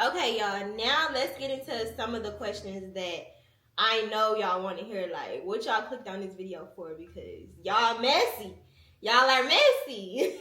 Okay, y'all, now let's get into some of the questions that I know y'all want to hear. Like, what y'all clicked on this video for, because y'all messy. Y'all are messy.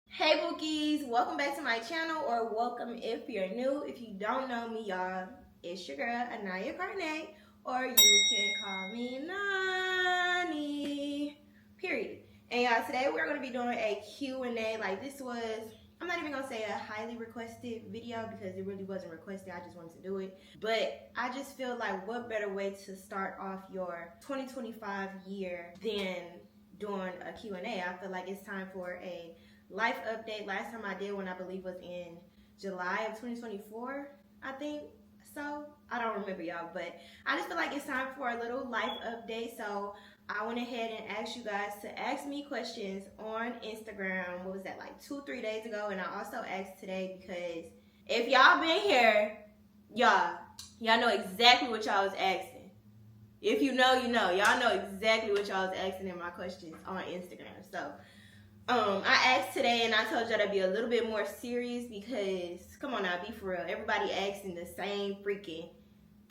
Hey bookies, welcome back to my channel, or welcome if you're new. If you don't know me, y'all, it's your girl Anaya Carnay, or you can call me Nani, period. And y'all, today we're going to be doing a Q&A. Like, this was, I'm not even going to say a highly requested video because it really wasn't requested. I just wanted to do it. But I just feel like what better way to start off your 2025 year than doing a Q&A. I feel like it's time for a life update. Last time I did one, I believe, was in July of 2024, I think. So I don't remember, y'all, but I just feel like it's time for a little life update. So I went ahead and asked you guys to ask me questions on Instagram. What was that, like 2-3 days ago? And I also asked today because if y'all been here, y'all know exactly what y'all was asking. If you know, you know. Y'all know exactly what y'all was asking in my questions on Instagram. So I asked today, and I told y'all to be a little bit more serious because, come on now, be for real. Everybody asking the same freaking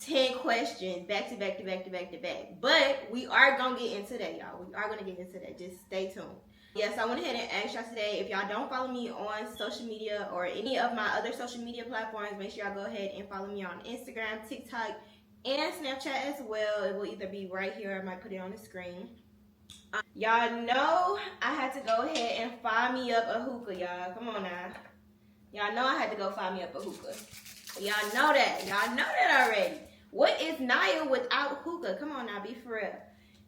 10 questions back to back to back to back to back. But we are going to get into that, y'all. We are going to get into that. Just stay tuned. Yes, I went ahead and asked y'all today, if y'all don't follow me on social media or any of my other social media platforms, make sure y'all go ahead and follow me on Instagram, TikTok, and Snapchat as well. It will either be right here or I might put it on the screen. Y'all know I had to go ahead and find me up a hookah, y'all. Come on now. Y'all know I had to go find me up a hookah. Y'all know that. Y'all know that already. What is Naya without hookah? Come on now, be for real.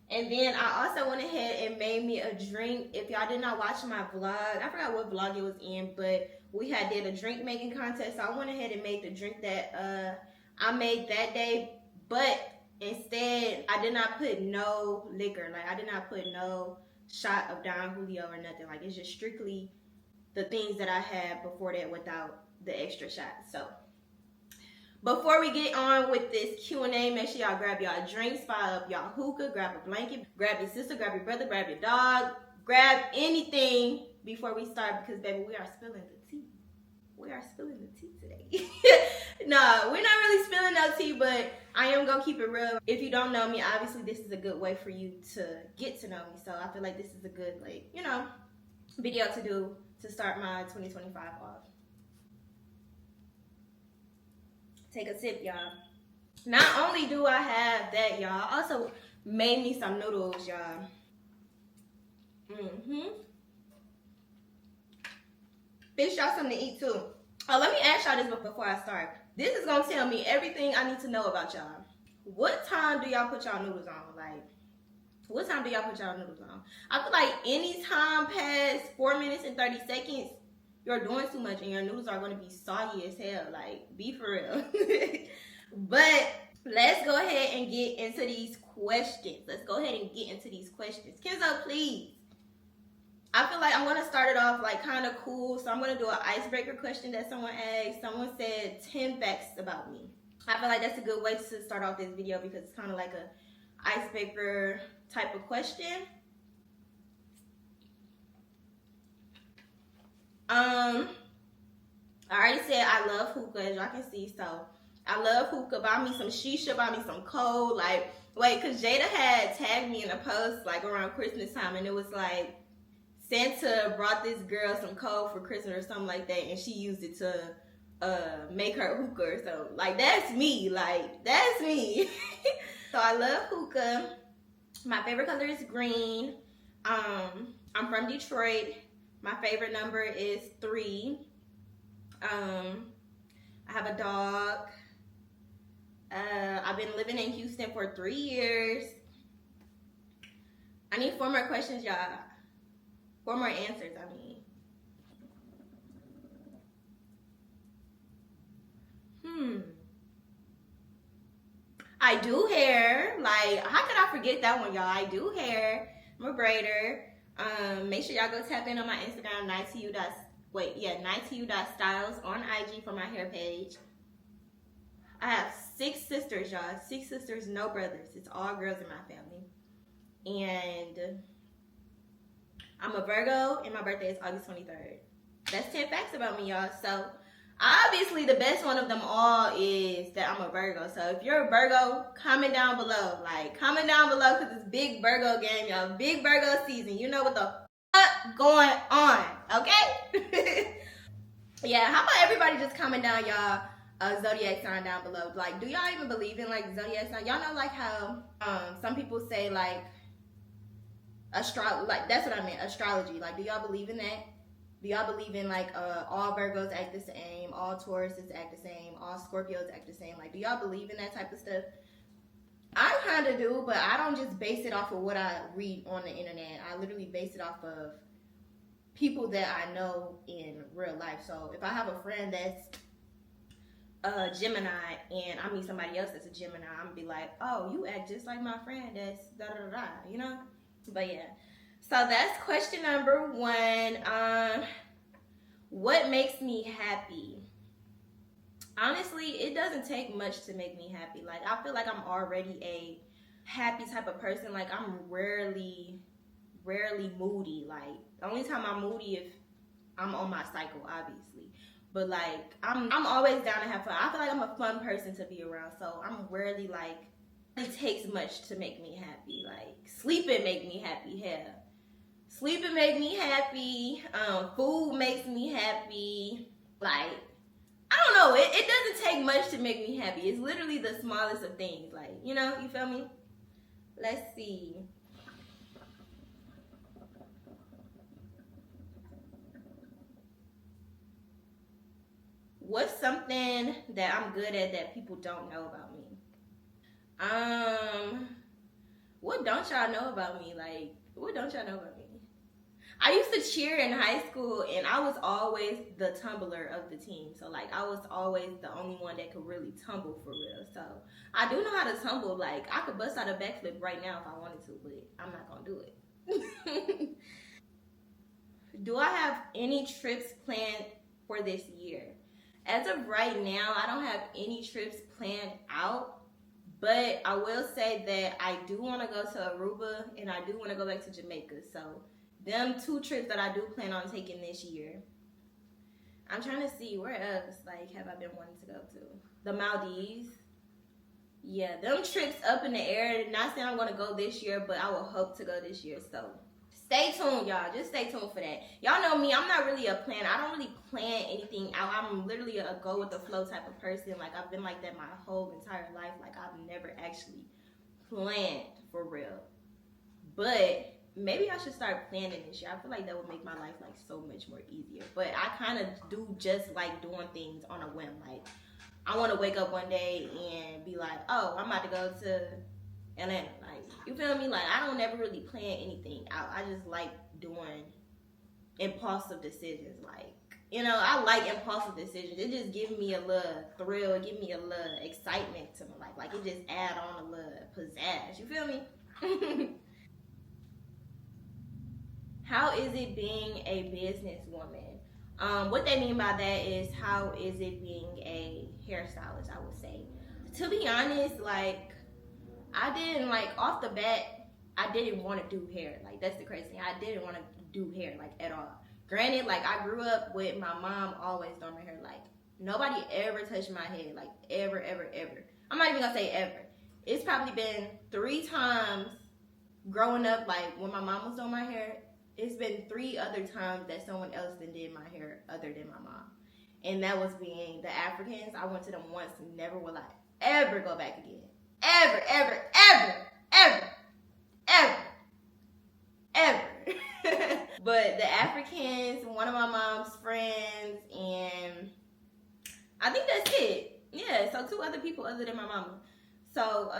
And then I also went ahead and made me a drink. If y'all did not watch my vlog, I forgot what vlog it was in, but we had did a drink making contest. So I went ahead and made the drink that I made that day, but instead, I did not put no liquor. Like, I did not put no shot of Don Julio or nothing. Like, it's just strictly the things that I had before that without the extra shot. So, before we get on with this Q&A, make sure y'all grab y'all drinks, fire up y'all hookah, grab a blanket, grab your sister, grab your brother, grab your dog, grab anything before we start because, baby, we are spilling the tea. We are spilling the tea today. No, we're not really spilling no tea, but I am going to keep it real. If you don't know me, obviously this is a good way for you to get to know me. So I feel like this is a good, like, you know, video to do to start my 2025 off. Take a sip, y'all. Not only do I have that, y'all, I also made me some noodles, y'all. Bitch, y'all something to eat too. Oh, let me ask y'all this before I start. This is gonna tell me everything I need to know about y'all. What time do y'all put y'all noodles on? Like, what time do y'all put y'all noodles on? I feel like any time past 4 minutes and 30 seconds, you're doing too much and your noodles are gonna be soggy as hell. Like, be for real. But let's go ahead and get into these questions. Let's go ahead and get into these questions. Kenzo, please. I feel like I'm going to start it off like kind of cool. So I'm going to do an icebreaker question that someone asked. Someone said 10 facts about me. I feel like that's a good way to start off this video because it's kind of like a icebreaker type of question. I already said I love hookah, as y'all can see. So I love hookah. Buy me some shisha, buy me some cold. Like, wait, because Jada had tagged me in a post like around Christmas time, and it was like, Santa brought this girl some coal for Christmas or something like that, and she used it to make her hookah or something. Like, that's me. Like, that's me. So I love hookah. My favorite color is green. I'm from Detroit. My favorite number is 3. I have a dog. I've been living in Houston for 3 years. I need 4 more questions, y'all. 4 more answers, I mean. I do hair. Like, how could I forget that one, y'all? I do hair. I'm a braider. Make sure y'all go tap in on my Instagram, nighttyu.styles on IG for my hair page. I have 6 sisters, y'all. 6 sisters, no brothers. It's all girls in my family. And I'm a Virgo, and my birthday is August 23rd. That's 10 facts about me, y'all. So, obviously, the best one of them all is that I'm a Virgo. So, if you're a Virgo, comment down below. Like, comment down below because it's big Virgo game, y'all. Big Virgo season. You know what the fuck going on, okay? Yeah, how about everybody just comment down y'all zodiac sign down below? Like, do y'all even believe in, like, zodiac sign? Y'all know, like, how some people say, like, like, that's what I meant, astrology. Like, do y'all believe in that? Do y'all believe in, like, all Virgos act the same, all Tauruses act the same, all Scorpios act the same? Like, do y'all believe in that type of stuff? I kind of do, but I don't just base it off of what I read on the internet. I literally base it off of people that I know in real life. So if I have a friend that's a Gemini and I meet somebody else that's a Gemini, I'm gonna be like, oh, you act just like my friend that's da da da da, you know? But yeah. So that's question number 1. What makes me happy? Honestly, it doesn't take much to make me happy. Like, I feel like I'm already a happy type of person. Like, I'm rarely moody. Like, the only time I'm moody if I'm on my cycle, obviously. But like, I'm always down to have fun. I feel like I'm a fun person to be around. So I'm rarely like, it takes much to make me happy. Like, sleeping make me happy. Hell, sleeping make me happy. Food makes me happy. Like, I don't know. It doesn't take much to make me happy. It's literally the smallest of things. Like, you know, you feel me? Let's see. What's something that I'm good at that people don't know about me? What don't y'all know about me? Like, what don't y'all know about me? I used to cheer in high school, and I was always the tumbler of the team. So, like, I was always the only one that could really tumble for real. So, I do know how to tumble. Like, I could bust out a backflip right now if I wanted to, but I'm not gonna do it. Do I have any trips planned for this year? As of right now, I don't have any trips planned out, but I will say that I do want to go to Aruba and I do want to go back to Jamaica. So, them 2 trips that I do plan on taking this year. I'm trying to see where else, like, have I been wanting to go to? The Maldives. Yeah, them trips up in the air. Not saying I'm going to go this year, but I will hope to go this year. So, stay tuned, y'all. Just stay tuned for that. Y'all know me. I'm not really a planner. I don't really plan anything out. I'm literally a go with the flow type of person. Like, I've been like that my whole entire life. Like, I've never actually planned for real. But maybe I should start planning this year. I feel like that would make my life, like, so much more easier. But I kind of do just like doing things on a whim. Like, I want to wake up one day and be like, oh, I'm about to go to Atlanta. Like, you feel me? Like, I don't ever really plan anything out. I just like doing impulsive decisions. Like, you know, I like impulsive decisions. It just gives me a little thrill. It gives me a little excitement to my life. Like, it just add on a little pizzazz. You feel me? How is it being a businesswoman? What they mean by that is, how is it being a hairstylist, I would say. To be honest, like, I didn't, like, off the bat, I didn't want to do hair. Like, that's the crazy thing. I didn't want to do hair, like, at all. Granted, like, I grew up with my mom always doing my hair. Like, nobody ever touched my head. Like, ever, ever, ever. I'm not even going to say ever. It's probably been 3 times growing up, like, when my mom was doing my hair. It's been 3 other times that someone else then did my hair other than my mom. And that was being the Africans. I went to them once. Never will I ever go back again. Ever, ever, ever, ever, ever, ever. But the Africans, one of my mom's friends, and I think that's it. Yeah, so 2 other people other than my mama. So,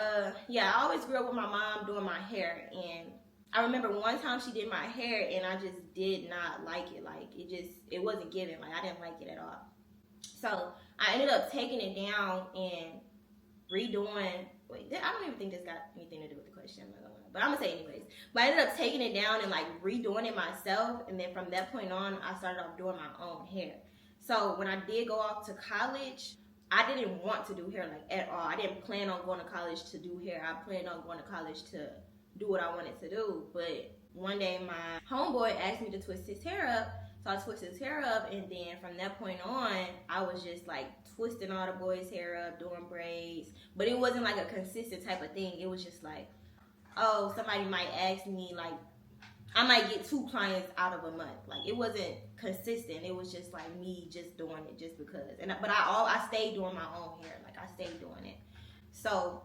yeah, I always grew up with my mom doing my hair. And I remember one time she did my hair and I just did not like it. Like, it wasn't giving. Like, I didn't like it at all. So I ended up taking it down and redoing. Wait, I don't even think this got anything to do with the question. But I'm going to say it anyways. But I ended up taking it down and, like, redoing it myself. And then from that point on, I started off doing my own hair. So when I did go off to college, I didn't want to do hair like at all. I didn't plan on going to college to do hair. I planned on going to college to do what I wanted to do. But one day my homeboy asked me to twist his hair up. So I twisted his hair up, and then from that point on, I was just like twisting all the boys' hair up, doing braids. But it wasn't like a consistent type of thing. It was just like, oh, somebody might ask me, like, I might get 2 clients out of a month. Like, it wasn't consistent. It was just like me just doing it just because. But I stayed doing my own hair. Like, I stayed doing it. So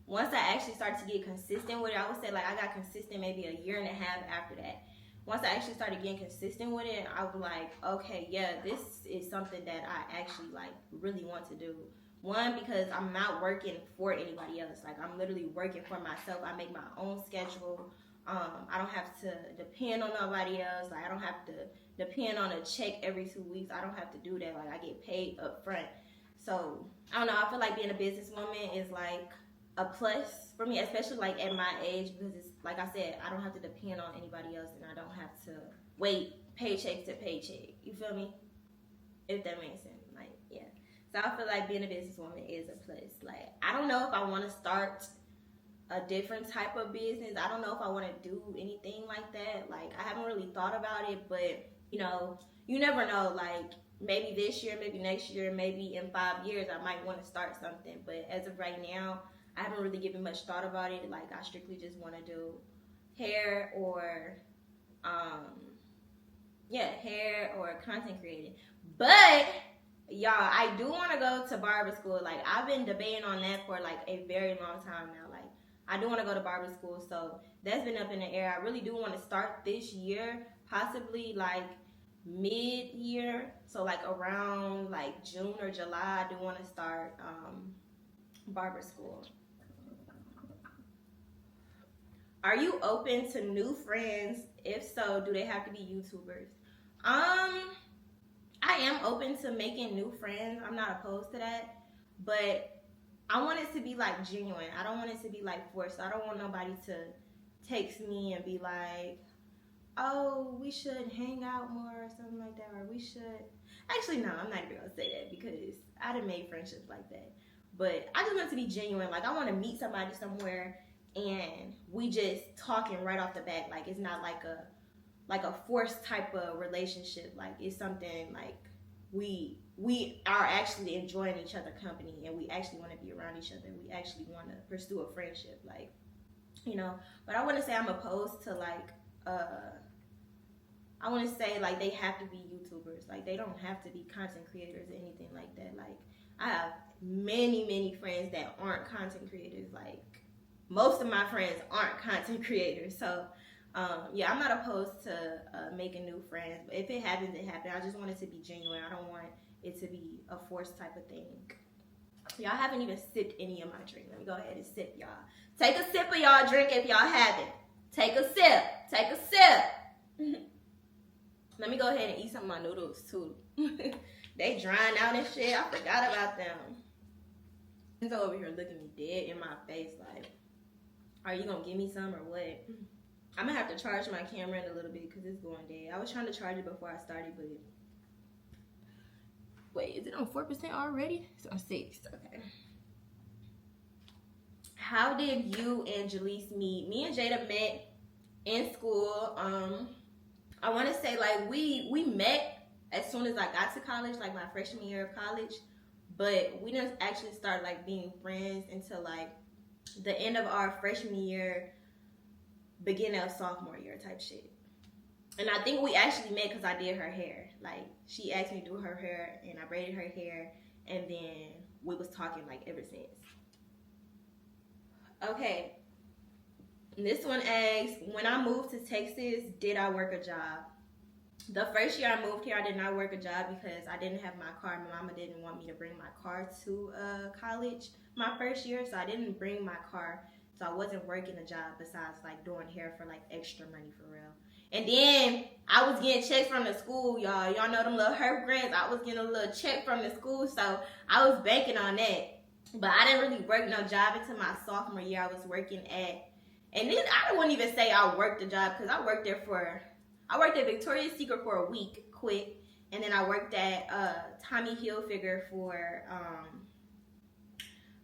once I actually started to get consistent with it, I would say like I got consistent maybe a year and a half after that. Once I actually started getting consistent with it, I was like, okay, yeah, this is something that I actually like really want to do. One, because I'm not working for anybody else. Like, I'm literally working for myself. I make my own schedule. I don't have to depend on nobody else. Like, I don't have to depend on a check every 2 weeks. I don't have to do that. Like, I get paid up front. So, I don't know. I feel like being a businesswoman is like a plus for me, especially like at my age, because it's like I said, I don't have to depend on anybody else, and I don't have to wait paycheck to paycheck. You feel me? If that makes sense. Like, yeah. So I feel like being a businesswoman is a plus. Like, I don't know if I want to start a different type of business. I don't know if I want to do anything like that. Like, I haven't really thought about it, but you know, you never know. Like, maybe this year, maybe next year, maybe in 5 years, I might want to start something. But as of right now, I haven't really given much thought about it. Like, I strictly just want to do hair or, hair or content creating. But, y'all, I do want to go to barber school. Like, I've been debating on that for, like, a very long time now. Like, I do want to go to barber school, so that's been up in the air. I really do want to start this year, possibly, like, mid-year. So, like, around, like, June or July, I do want to start barber school. Are you open to new friends? If so, do they have to be YouTubers? I am open to making new friends. I'm not opposed to that. But I want it to be like genuine. I don't want it to be like forced. I don't want nobody to text me and be like, oh, we should hang out more or something like that. Or we should. Actually, no, I'm not even going to say that because I done made friendships like that. But I just want it to be genuine. Like, I want to meet somebody somewhere and we just talking right off the bat. Like, it's not like a forced type of relationship. Like, it's something like we are actually enjoying each other's company and we actually want to be around each other. We actually want to pursue a friendship, like, you know. But I want to say I'm opposed to like I want to say like they have to be YouTubers. Like, they don't have to be content creators or anything like that. Like, I have many friends that aren't content creators. Like, most of my friends aren't content creators. So yeah, I'm not opposed to making new friends. But if it happens, it happens. I just want it to be genuine. I don't want it to be a forced type of thing. Y'all haven't even sipped any of my drink. Let me go ahead and sip, y'all. Take a sip of y'all drink if y'all haven't. Take a sip. Take a sip. Let me go ahead and eat some of my noodles too. They drying out and shit. I forgot about them. Kenzo over here looking me dead in my face like, are you gonna give me some or what? I'm gonna have to charge my camera in a little bit because it's going dead. I was trying to charge it before I started, but wait, is it on 4% already? It's on 6. Okay. How did you and Jaleese meet? Me and Jada met in school. I want to say like we met as soon as I got to college, like my freshman year of college, but we didn't actually start like being friends until like the end of our freshman year, beginning of sophomore year type shit. And I think we actually met because I did her hair. Like, she asked me to do her hair and I braided her hair, and then we was talking like ever since. Okay, this one asks, when I moved to Texas, did I work a job? The first year I moved here, I did not work a job because I didn't have my car. My mama didn't want me to bring my car to college my first year, so I didn't bring my car. So I wasn't working a job besides like doing hair for like extra money for real. And then I was getting checks from the school, y'all. Y'all know them little herb grants. I was getting a little check from the school, so I was banking on that. But I didn't really work no job until my sophomore year. I was working at, and then I wouldn't even say I worked a job because I worked at Victoria's Secret for a week, quit, And then I worked at Tommy Hilfiger for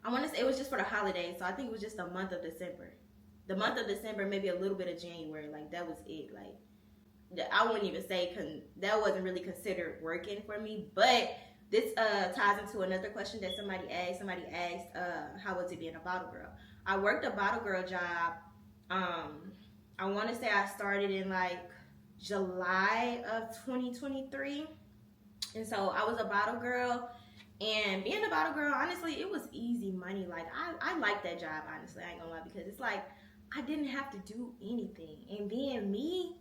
I want to say it was just for the holidays, so I think it was just the month of December. The month of December, maybe a little bit of January, like that was it. Like I wouldn't even say that wasn't really considered working for me. But this ties into another question that somebody asked. Somebody asked, how was it being a bottle girl? I worked a bottle girl job. I want to say I started in like July of 2023, and so I was a bottle girl. And being a bottle girl, honestly, it was easy money. Like, I like that job, honestly. I ain't gonna lie, because it's like, I didn't have to do anything. And being me,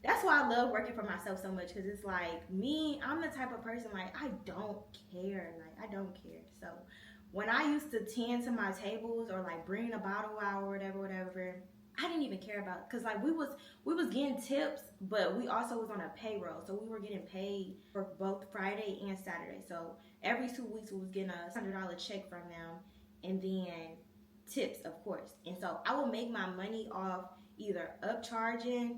that's why I love working for myself so much, because it's like, me, I'm the type of person, like, I don't care. Like, I don't care. So, when I used to tend to my tables or, like, bring a bottle out or whatever, I didn't even care about it. Because, like, we was getting tips, but we also was on a payroll. So, we were getting paid for both Friday and Saturday. So, every 2 weeks we was getting a $100 check from them, and then tips, of course. And so I would make my money off either upcharging,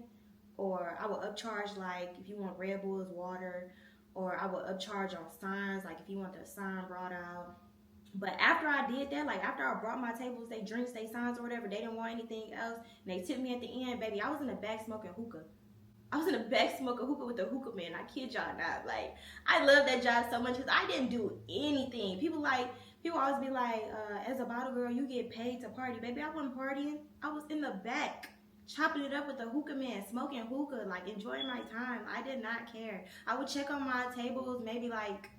or I would upcharge, like if you want Red Bulls, water, or I would upcharge on signs, like if you want the sign brought out. But after I did that, like after I brought my tables, they drinks, they signs or whatever, they didn't want anything else, and they tipped me at the end, baby, I was in the back smoking hookah. I was in the back smoking hookah with the hookah man. I kid y'all not. Like, I love that job so much because I didn't do anything. People always be like, as a bottle girl, you get paid to party. Baby, I wasn't partying. I was in the back chopping it up with the hookah man, smoking hookah, like enjoying my time. I did not care. I would check on my tables maybe like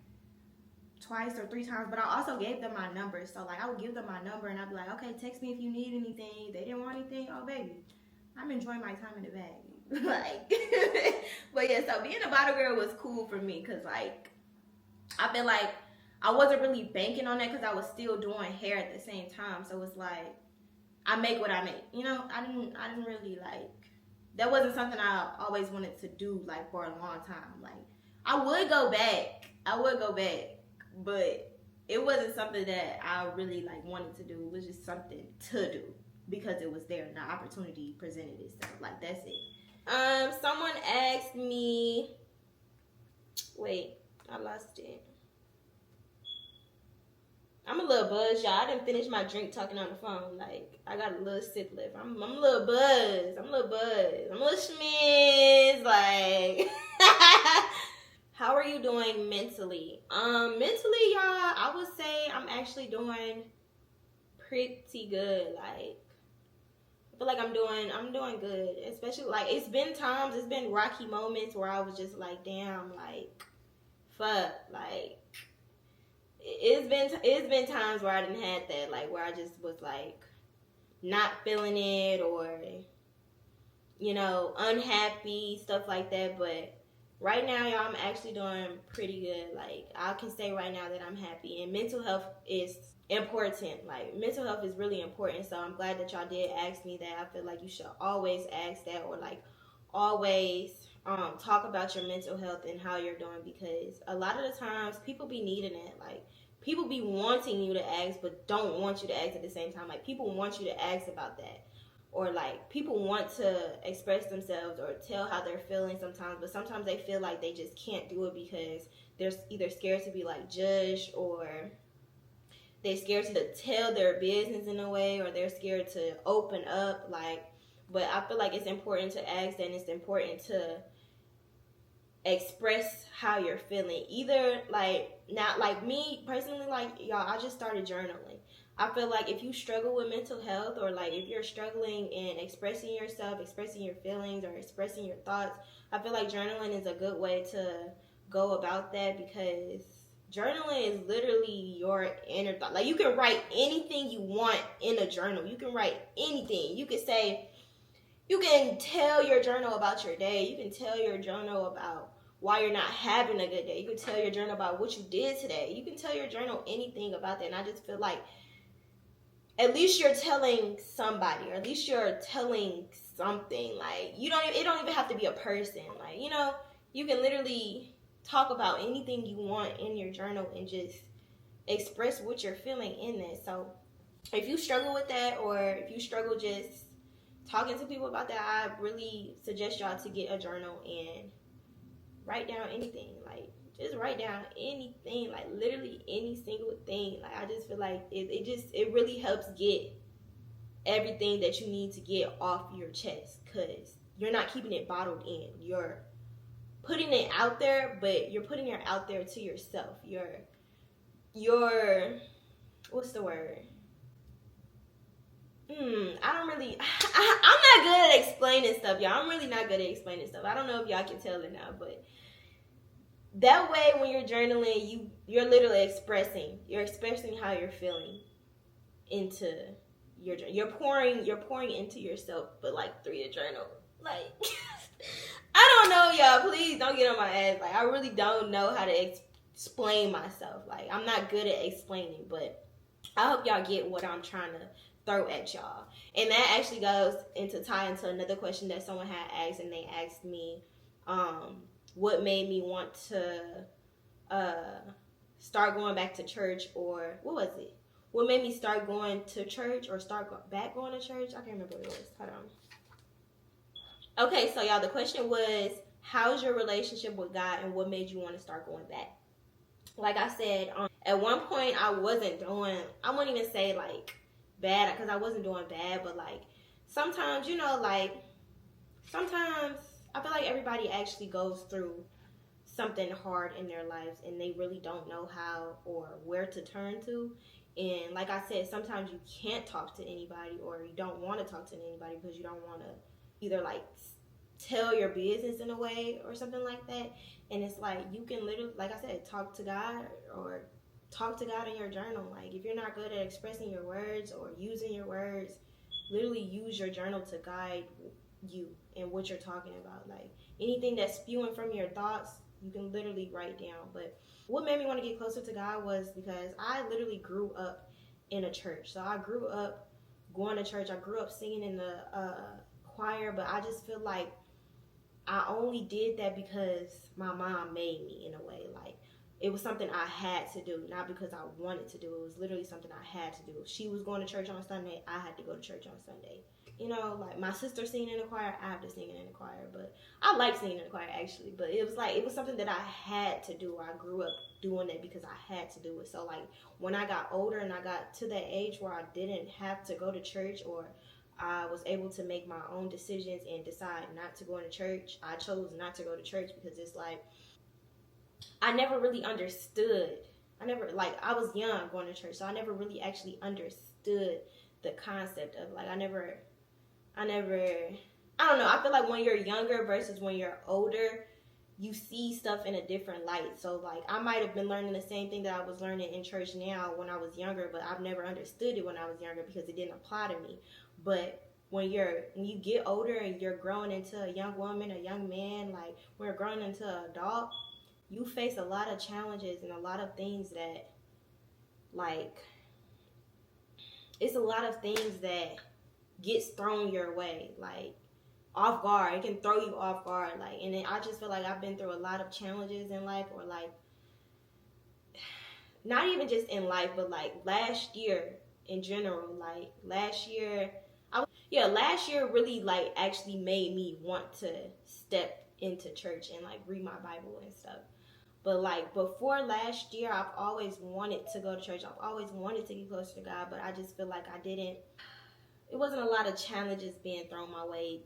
twice or 3 times, but I also gave them my number. So like I would give them my number and I'd be like, okay, text me if you need anything. They didn't want anything. Oh baby, I'm enjoying my time in the bag. Like, but yeah, so being a bottle girl was cool for me because like I feel like I wasn't really banking on that because I was still doing hair at the same time. So it's like I make what I make, you know. I didn't really like, that wasn't something I always wanted to do like for a long time. Like I would go back, but it wasn't something that I really like wanted to do. It was just something to do because it was there and the opportunity presented itself. Like that's it. Someone asked me, wait, I lost it. I'm a little buzzed, y'all. I didn't finish my drink talking on the phone. Like, I got a little sip left. I'm a little buzzed. I'm a little schmiz. Like, how are you doing mentally? Mentally, y'all, I would say I'm actually doing pretty good. Like, I feel like I'm doing good. Especially, like, it's been rocky moments where I was just like, damn, like, fuck, like, it's been times where I didn't have that, like, where I just was, like, not feeling it or, you know, unhappy, stuff like that. But right now, y'all, I'm actually doing pretty good. Like, I can say right now that I'm happy. And mental health is important. Like, mental health is really important. So I'm glad that y'all did ask me that. I feel like you should always ask that, or, like, always talk about your mental health and how you're doing, because a lot of the times people be needing it. Like, people be wanting you to ask but don't want you to ask at the same time. Like, people want you to ask about that, or like people want to express themselves or tell how they're feeling sometimes, but sometimes they feel like they just can't do it because they're either scared to be like judged, or they're scared to tell their business in a way, or they're scared to open up. Like, but I feel like it's important to ask, and it's important to express how you're feeling. Either like, not like me personally, like y'all, I just started journaling. I feel like if you struggle with mental health, or like if you're struggling in expressing yourself, expressing your feelings, or expressing your thoughts, I feel like journaling is a good way to go about that, because journaling is literally your inner thought. Like, you can write anything you want in a journal. You can write anything. You can say, you can tell your journal about your day. You can tell your journal about why you're not having a good day. You can tell your journal about what you did today. You can tell your journal anything about that. And I just feel like at least you're telling somebody, or at least you're telling something. Like, it don't even have to be a person. Like, you know, you can literally talk about anything you want in your journal and just express what you're feeling in that. So if you struggle with that, or if you struggle just talking to people about that, I really suggest y'all to get a journal and write down anything. Like, just write down anything, like literally any single thing. Like, I just feel like it really helps get everything that you need to get off your chest, because you're not keeping it bottled in. You're putting it out there, but you're putting it out there to yourself. You're what's the word? I don't really. I'm not good at explaining stuff, y'all. I'm really not good at explaining stuff. I don't know if y'all can tell it now, but that way, when you're journaling, you're literally expressing. You're expressing how you're feeling into you're pouring into yourself, but like through your journal. Like, I don't know, y'all. Please don't get on my ass. Like, I really don't know how to explain myself. Like, I'm not good at explaining, but I hope y'all get what I'm trying to throw at y'all. And that actually goes tie into another question that someone had asked, and they asked me, what made me want to start going back to church, or what was it? What made me start going to church, or back going to church? I can't remember what it was. Hold on. Okay, so y'all, the question was, how's your relationship with God, and what made you want to start going back? Like I said, at one point I wouldn't even say like bad, because I wasn't doing bad, but like sometimes, sometimes I feel like everybody actually goes through something hard in their lives, and they really don't know how or where to turn to. And like I said, sometimes you can't talk to anybody, or you don't want to talk to anybody because you don't want to either like tell your business in a way or something like that. And it's like, you can literally, like I said, talk to God, or talk to God in your journal. Like, if you're not good at expressing your words or using your words, literally use your journal to guide you and what you're talking about. Like, anything that's spewing from your thoughts, you can literally write down. But what made me want to get closer to God was because I literally grew up in a church. So I grew up going to church. I grew up singing in the choir, but I just feel like I only did that because my mom made me, in a way. Like, it was something I had to do, not because I wanted to do. It was literally something I had to do. If she was going to church on Sunday, I had to go to church on Sunday. Like my sister singing in the choir, I have to sing in the choir. But I like singing in the choir, actually. But it was something that I had to do. I grew up doing it because I had to do it. So like, when I got older and I got to that age where I didn't have to go to church, or I was able to make my own decisions and decide not to go to church, I chose not to go to church, because it's like, I never really understood. I was young going to church, so I never really actually understood the concept of, like, I don't know. I feel like when you're younger versus when you're older, you see stuff in a different light. So like, I might have been learning the same thing that I was learning in church now when I was younger, but I've never understood it when I was younger because it didn't apply to me. But when you get older and you're growing into a young woman, a young man, like when you're growing into an adult, you face a lot of challenges and a lot of things that, like, it's a lot of things that gets thrown your way, like, off guard. It can throw you off guard. Like, and then I just feel like I've been through a lot of challenges in life, or like, not even just in life, but like last year in general. Like, last year really like actually made me want to step into church and like read my Bible and stuff. But like, before last year, I've always wanted to go to church. I've always wanted to get closer to God, but I just feel like it wasn't a lot of challenges being thrown my way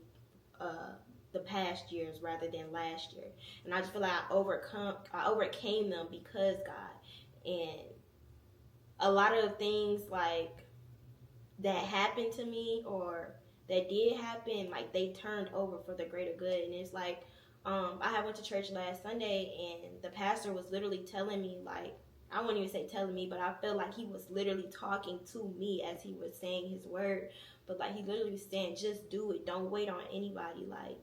the past years rather than last year. And I just feel like I overcame them because God. And a lot of things like that happened to me, or that did happen, like, they turned over for the greater good. And it's like, I had went to church last Sunday, and the pastor was literally telling me, like, I wouldn't even say telling me, but I felt like he was literally talking to me as he was saying his word. But like, he literally was saying, just do it. Don't wait on anybody. Like,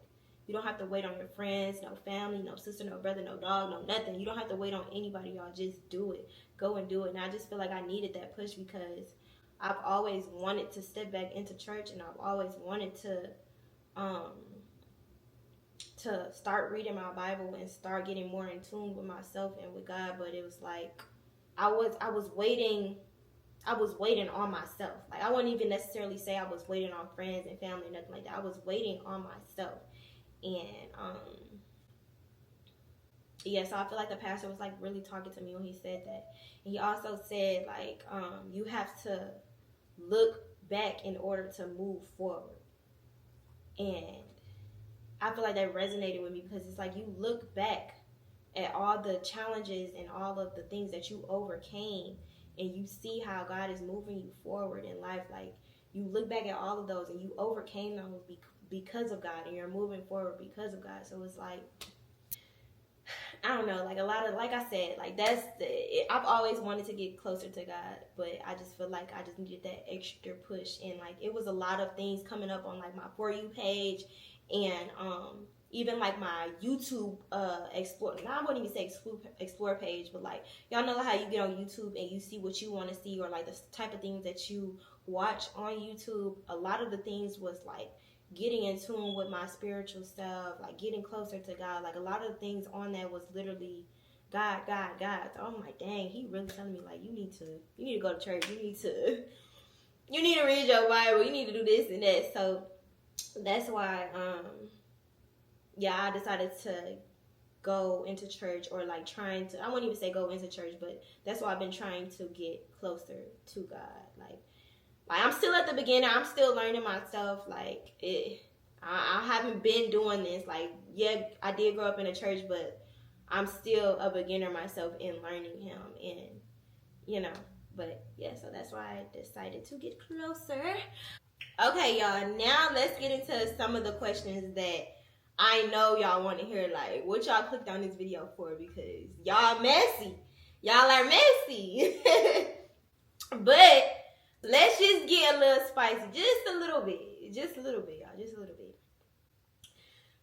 you don't have to wait on your friends, no family, no sister, no brother, no dog, no nothing. You don't have to wait on anybody, y'all. Just do it. Go and do it. And I just feel like I needed that push, because I've always wanted to step back into church, and I've always wanted to start reading my Bible and start getting more in tune with myself and with God. But it was like, I was waiting on myself. Like, I wouldn't even necessarily say I was waiting on friends and family, nothing like that. I was waiting on myself. And yeah, so I feel like the pastor was like really talking to me when he said that. And he also said like, you have to look back in order to move forward. And I feel like that resonated with me because it's like you look back at all the challenges and all of the things that you overcame, and you see how God is moving you forward in life. Like you look back at all of those and you overcame those because of God, and you're moving forward because of God. So it's like, I don't know, like a lot of, like I said, like I've always wanted to get closer to God, but I just feel like I just needed that extra push. And like it was a lot of things coming up on like my For You page, and even like my YouTube explore, now I wouldn't even say explore page, but like y'all know how you get on YouTube and you see what you want to see, or like the type of things that you watch on YouTube. A lot of the things was like getting in tune with my spiritual self, like getting closer to God. Like a lot of the things on that was literally God, God, God. So I'm like, dang, he really telling me like you need to go to church, you need to read your Bible, you need to do this and that. So that's why yeah, I decided to go into church, or like trying to, I wouldn't even say go into church, but that's why I've been trying to get closer to God. Like I'm still at the beginning. I'm still learning myself. Like I haven't been doing this. Like, yeah, I did grow up in a church, but I'm still a beginner myself in learning Him, and But yeah, so that's why I decided to get closer. Okay, y'all. Now let's get into some of the questions that I know y'all want to hear. Like, what y'all clicked on this video for? Because y'all messy. Y'all are messy. But let's just get a little spicy. Just a little bit. Just a little bit, y'all. Just a little bit.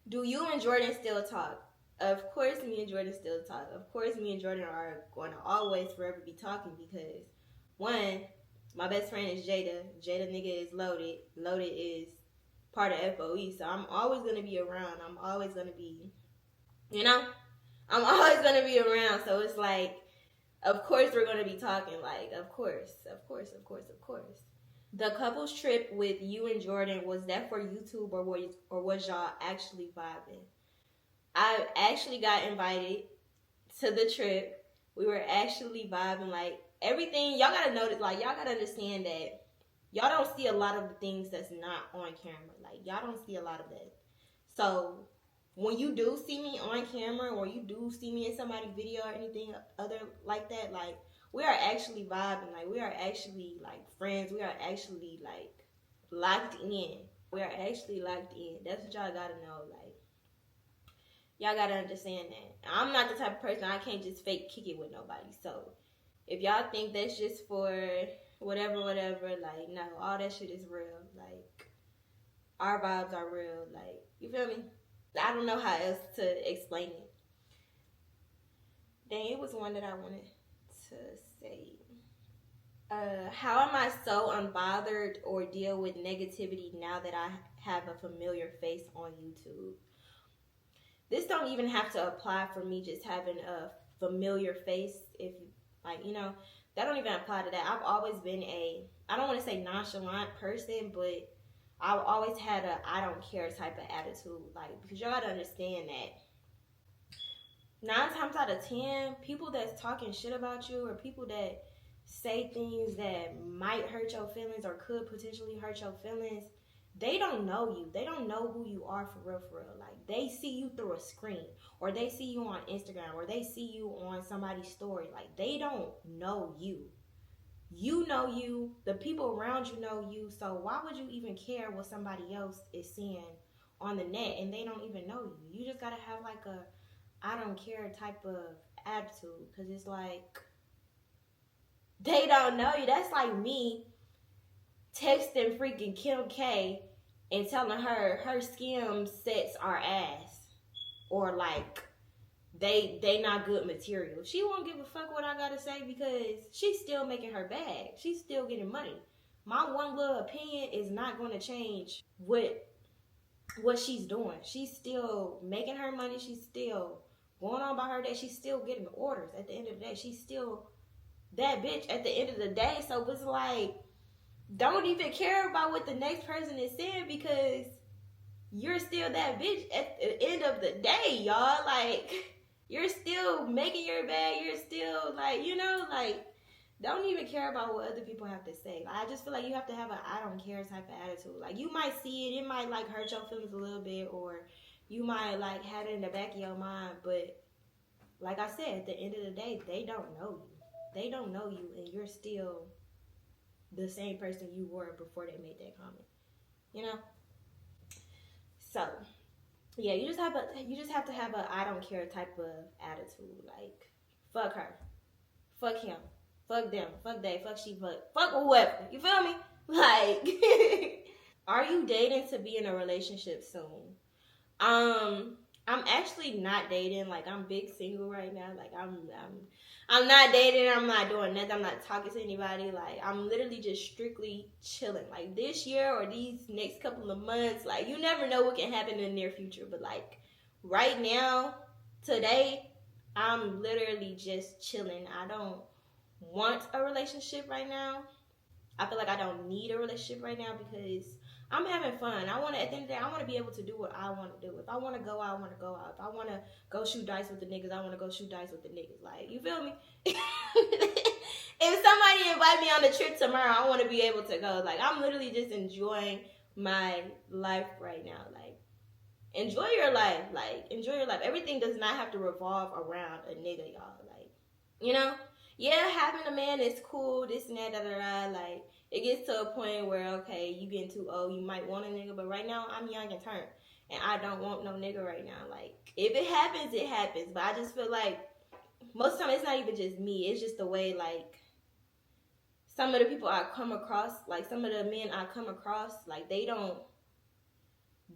Do you and Jordan still talk? Of course me and Jordan still talk. Of course me and Jordan are going to always forever be talking, because one, my best friend is Jada. Jada nigga is Loaded. Loaded is part of FOE. So I'm always going to be around. I'm always going to be, I'm always going to be around. So it's like, of course we're going to be talking. Like, of course. The couples trip with you and Jordan, was that for YouTube, or was y'all actually vibing? I actually got invited to the trip. We were actually vibing. Like, everything, y'all gotta notice, like, y'all gotta understand that y'all don't see a lot of the things that's not on camera. Like, y'all don't see a lot of that. So when you do see me on camera, or you do see me in somebody's video or anything other like that, like, we are actually vibing. Like, we are actually like friends. We are actually like locked in. We are actually locked in. That's what y'all gotta know. Like, y'all gotta understand that. I'm not the type of person, I can't just fake kick it with nobody. So if y'all think that's just for whatever, like, no, all that shit is real. Like, our vibes are real. Like, you feel me? I don't know how else to explain it. Dang, it was one that I wanted to say. How am I so unbothered or deal with negativity now that I have a familiar face on YouTube? This don't even have to apply for me just having a familiar face. If, like, that don't even apply to that. I've always been I don't want to say nonchalant person, but I've always had a I don't care type of attitude. Like, because y'all gotta understand that 9 times out of 10, people that's talking shit about you, or people that say things that might hurt your feelings or could potentially hurt your feelings, they don't know you. They don't know who you are for real. Like, they see you through a screen, or they see you on Instagram, or they see you on somebody's story. Like, they don't know you. You know you. The people around you know you. So why would you even care what somebody else is seeing on the net, and they don't even know you? You just gotta have like a I don't care type of attitude, because it's like, they don't know you. That's like me texting freaking Kim K and telling her skim sets are ass, or like they not good material. She won't give a fuck what I gotta say, because she's still making her bag. She's still getting money. My one little opinion is not going to change what she's doing. She's still making her money. She's still going on by her day. She's still getting orders at the end of the day. She's still that bitch at the end of the day. So it's like, don't even care about what the next person is saying, because you're still that bitch at the end of the day, y'all. Like, You're still making your bed. You're still like, you know, like, don't even care about what other people have to say. Like, I just feel like you have to have a I don't care type of attitude. Like, you might see it, it might like hurt your feelings a little bit, or you might like have it in the back of your mind, but like I said, at the end of the day, they don't know you. They don't know you, and you're still the same person you were before they made that comment. You know? So yeah, you just have to have a I don't care type of attitude. Like, fuck her. Fuck him. Fuck them. Fuck they. Fuck she. Fuck whoever. You feel me? Like, are you dating to be in a relationship soon? I'm actually not dating. Like, I'm big single right now. Like, I'm not dating. I'm not doing nothing. I'm not talking to anybody. Like, I'm literally just strictly chilling. Like, this year or these next couple of months, like, you never know what can happen in the near future. But like, right now, today, I'm literally just chilling. I don't want a relationship right now. I feel like I don't need a relationship right now because I'm having fun. I want to, at the end of the day, I want to be able to do what I want to do. If I want to go out, I want to go out. If I want to go shoot dice with the niggas, I want to go shoot dice with the niggas. Like, you feel me? If somebody invite me on a trip tomorrow, I want to be able to go. Like, I'm literally just enjoying my life right now. Like, enjoy your life. Like, enjoy your life. Everything does not have to revolve around a nigga, y'all. Like, you know? Yeah, having a man is cool, this and that, da da da. Like, it gets to a point where, okay, you getting too old, you might want a nigga, but right now, I'm young and turned. And I don't want no nigga right now. Like, if it happens, it happens. But I just feel like, most of the time, it's not even just me. It's just the way, like, some of the people I come across, like, some of the men I come across, like, they don't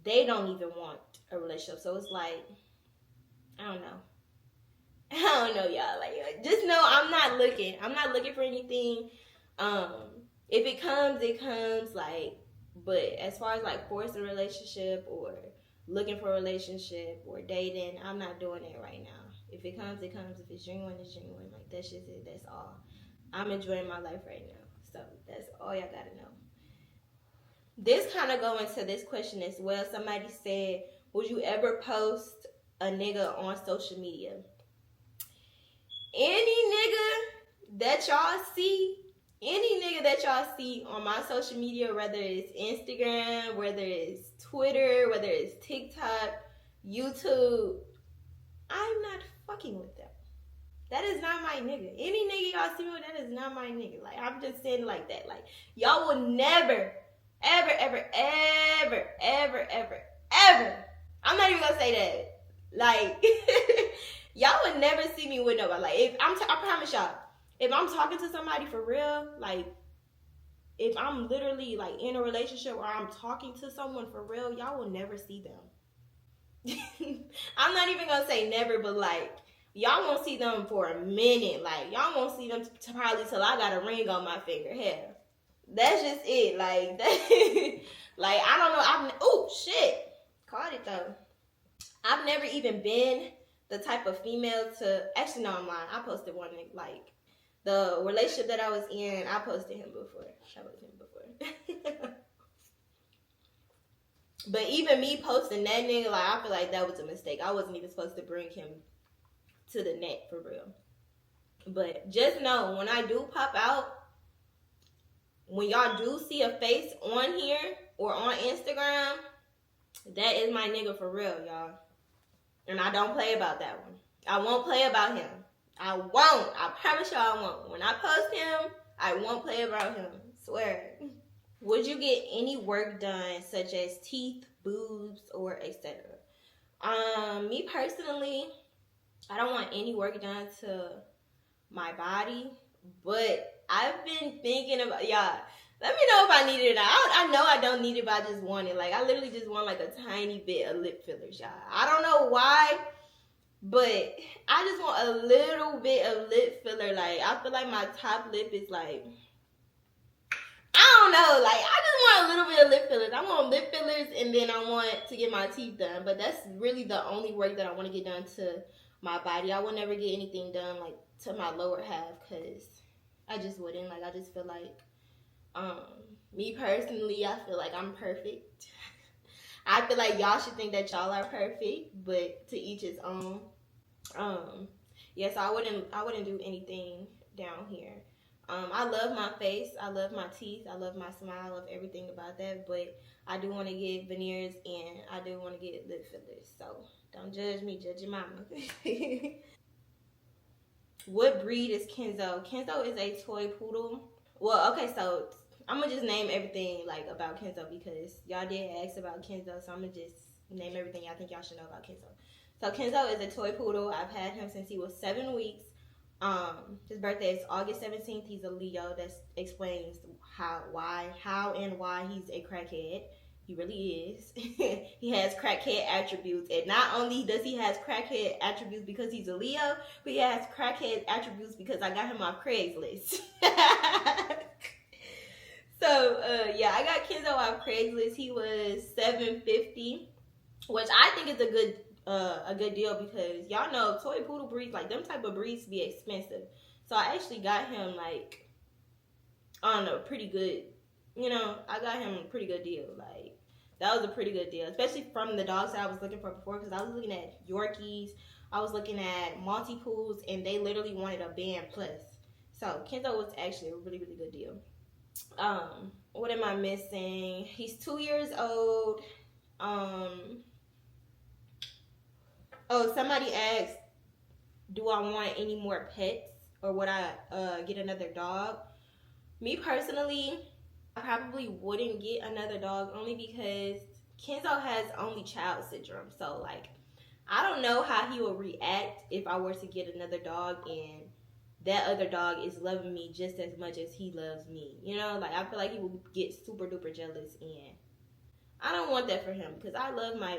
even want a relationship. So it's like, I don't know. I don't know, y'all. Like, just know I'm not looking. I'm not looking for anything. If it comes, it comes. Like, but as far as like forcing a relationship or looking for a relationship or dating, I'm not doing it right now. If it comes, it comes. If it's genuine, it's genuine. Like, that's just it. That's all. I'm enjoying my life right now. So that's all y'all gotta know. This kind of go into this question as well. Somebody said, would you ever post a nigga on social media? Any nigga that y'all see, on my social media, whether it's Instagram, whether it's Twitter, whether it's TikTok, YouTube, I'm not fucking with them. That is not my nigga. Any nigga y'all see with, that is not my nigga. Like, I'm just saying like that. Like, y'all will never, ever, ever, ever, ever, ever, ever. I'm not even gonna say that. Like, y'all would never see me with nobody. Like, I promise y'all, if I'm talking to somebody for real, like, if I'm literally like in a relationship or I'm talking to someone for real, y'all will never see them. I'm not even gonna say never, but like, y'all won't see them for a minute. Like, y'all won't see them probably till I got a ring on my finger. Hell, that's just it. Like, that, like, I don't know. Oh shit, caught it though. I've never even been the type of female to, actually no, I'm lying. I posted one, like, the relationship that I was in, I posted him before. But even me posting that nigga, like, I feel like that was a mistake. I wasn't even supposed to bring him to the net for real. But just know, when I do pop out, when y'all do see a face on here or on Instagram, that is my nigga for real, y'all. And I don't play about that one. I won't play about him. I won't. I promise y'all I won't. When I post him, I won't play about him. Swear. Would you get any work done, such as teeth, boobs, or etc.? Me personally, I don't want any work done to my body, but I've been thinking about, y'all, let me know if I need it. I know I don't need it, but I just want it. Like, I literally just want like a tiny bit of lip fillers, y'all. I don't know why, but I just want a little bit of lip filler. Like, I feel like my top lip is like, I don't know. Like, I just want a little bit of lip fillers. I want lip fillers, and then I want to get my teeth done. But that's really the only work that I want to get done to my body. I will never get anything done like to my lower half, because I just wouldn't. Like, I just feel like, me personally, I feel like I'm perfect. I feel like y'all should think that y'all are perfect, but to each his own. Yeah, so I wouldn't do anything down here. I love my face, I love my teeth, I love my smile, I love everything about that, but I do want to get veneers and I do want to get lip fillers. So don't judge me, judge your mama. What breed is Kenzo? Kenzo is a toy poodle. Well, okay, so I'm gonna just name everything like about Kenzo because y'all did ask about Kenzo, so I'm gonna just name everything y'all think y'all should know about Kenzo. So Kenzo is a toy poodle. I've had him since he was 7 weeks. His birthday is August 17th. He's a Leo. That explains how and why he's a crackhead. He really is. He has crackhead attributes, and not only does he has crackhead attributes because he's a Leo, but he has crackhead attributes because I got him off Craigslist. So yeah, I got Kenzo off Craigslist. He was $750, which I think is a good deal because y'all know toy poodle breeds, like them type of breeds, be expensive. So I actually got him like on a pretty good, I got him a pretty good deal. Like that was a pretty good deal, especially from the dogs that I was looking for before, because I was looking at Yorkies, I was looking at Maltipoos, and they literally wanted a band plus. So Kenzo was actually a really, really good deal. What am I missing? He's 2 years old. Oh, somebody asked, do I want any more pets or would I get another dog? Me personally, I probably wouldn't get another dog only because Kenzo has only child syndrome. So like, I don't know how he will react if I were to get another dog and that other dog is loving me just as much as he loves me. Like I feel like he will get super duper jealous, and I don't want that for him because I love my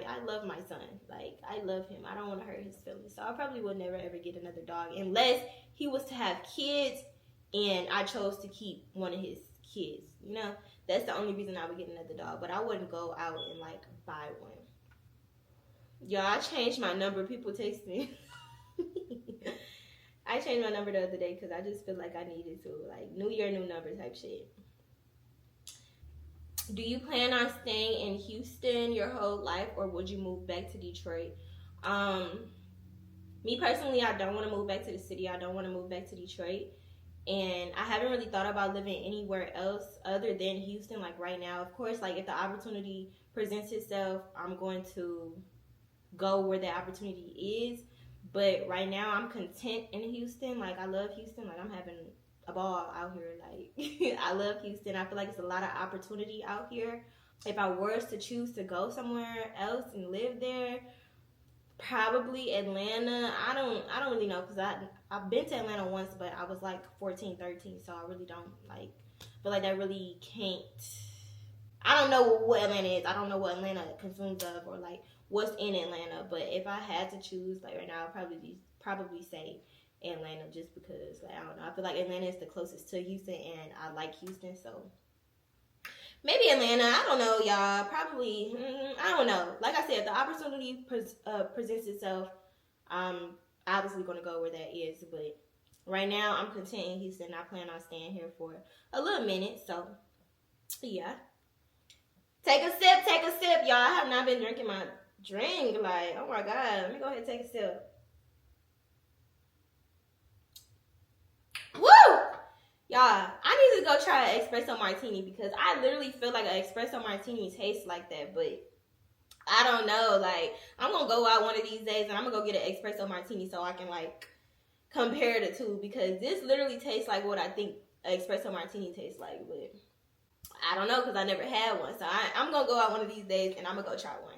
son. Like I love him. I don't want to hurt his feelings. So I probably would never ever get another dog unless he was to have kids and I chose to keep one of his kids. That's the only reason I would get another dog. But I wouldn't go out and like buy one. Y'all, I changed my number. People text me. I changed my number the other day because I just feel like I needed to. Like, new year, new number type shit. Do you plan on staying in Houston your whole life, or would you move back to Detroit? Me personally, I don't want to move back to the city. I don't want to move back to Detroit. And I haven't really thought about living anywhere else other than Houston, like right now. Of course, like if the opportunity presents itself, I'm going to go where the opportunity is. But right now, I'm content in Houston. Like, I love Houston. Like, I'm having a ball out here. Like, I love Houston. I feel like it's a lot of opportunity out here. If I was to choose to go somewhere else and live there, probably Atlanta. I don't really know because I've been to Atlanta once, but I was like 14, 13, so I really don't like feel like that really can't. I don't know what Atlanta is. I don't know what Atlanta consumes of or like what's in Atlanta. But if I had to choose, like right now, I'd probably say Atlanta just because like, I don't know. I feel like Atlanta is the closest to Houston, and I like Houston, so maybe Atlanta. I don't know, y'all. Probably. I don't know. Like I said, the opportunity presents itself. I'm obviously going to go where that is, but right now I'm content in Houston. I plan on staying here for a little minute, so yeah. Take a sip, y'all. I have not been drinking my drink. Like, oh my God. Let me go ahead and take a sip. Woo! Y'all, I need to go try an espresso martini because I literally feel like an espresso martini tastes like that, but I don't know. Like, I'm going to go out one of these days and I'm going to go get an espresso martini so I can, like, compare the two because this literally tastes like what I think an espresso martini tastes like, but I don't know because I never had one. So I'm going to go out one of these days and I'm going to go try one.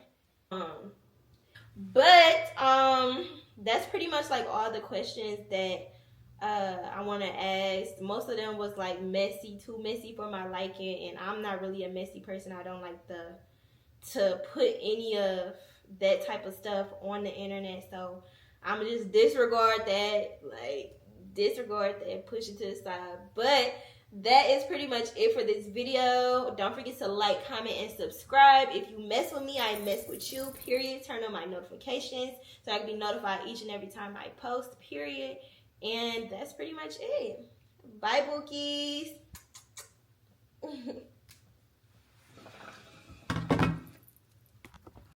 But that's pretty much like all the questions that I want to ask. Most of them was like messy, too messy for my liking. And I'm not really a messy person. I don't like to put any of that type of stuff on the internet. So I'm going to just disregard that. Push it to the side. But that is pretty much it for this video. Don't forget to like, comment, and subscribe. If you mess with me, I mess with you, period. Turn on my notifications so I can be notified each and every time I post, period. And that's pretty much it. Bye, Bookies.